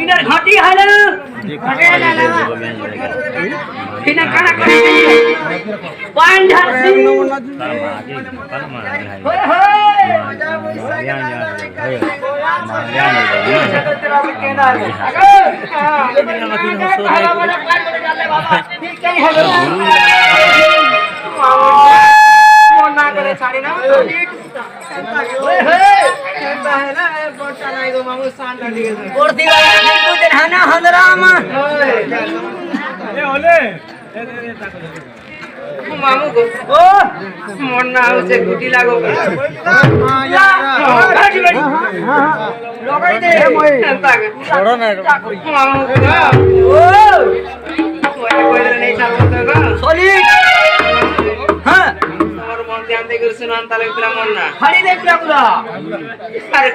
इधर घाटी है ना घाटी है ना इधर खाना करे पान ढासी होय ना करे छाड़ी ना ओए हे कहता है ना बोटा नहीं गो मामू शांत कर दिए बोर्ती वाला बिल्कुल देना ना हंदराम ए ओले मामू को ओ मन ना उसे गुटी लागो हां यार लगाई दे छोड़ो ना मामू ओ कोई नहीं चालता का सॉलिड हां ध्यान दे कर सुना अंतले पुरा मन ना खाली दे पुरा पुरा अरे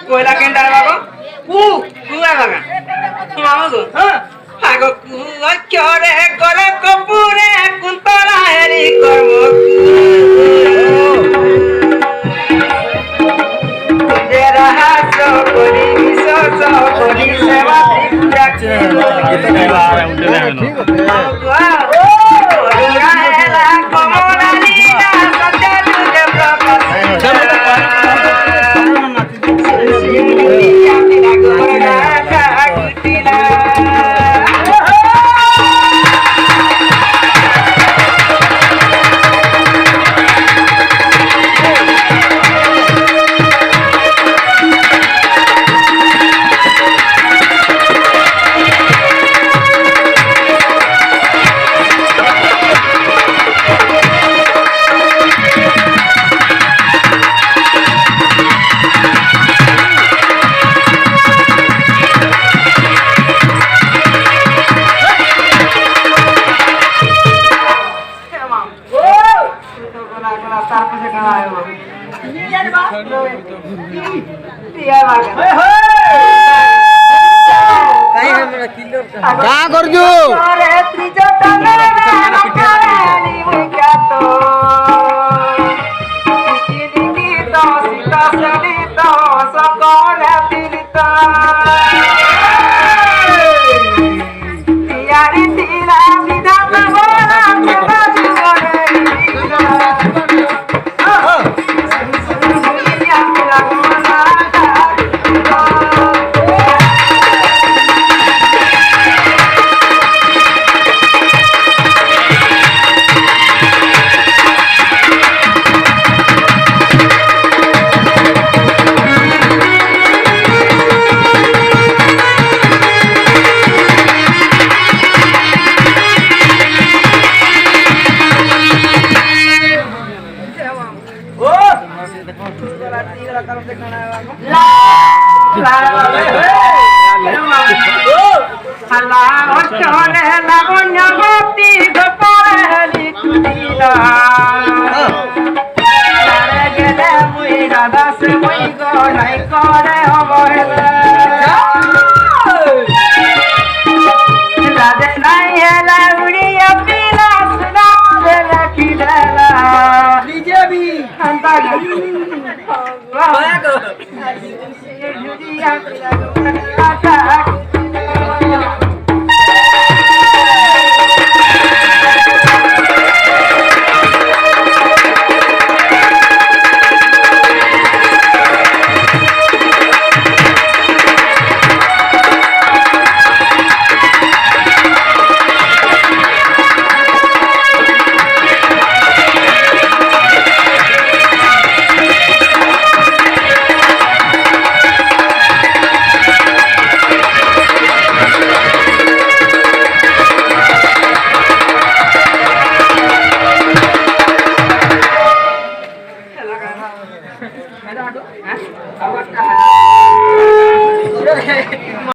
कोयला केंडा बाबा कुआ बागा मामा गो हां आगो कुआ क्योरे करे कपूरे कुंतला हेरी कर्म दे रहा सो कोनी सो कोनी सेवा जाके गीत गावा उठे ठीक ओ राहेला कमरानी क्या कर जो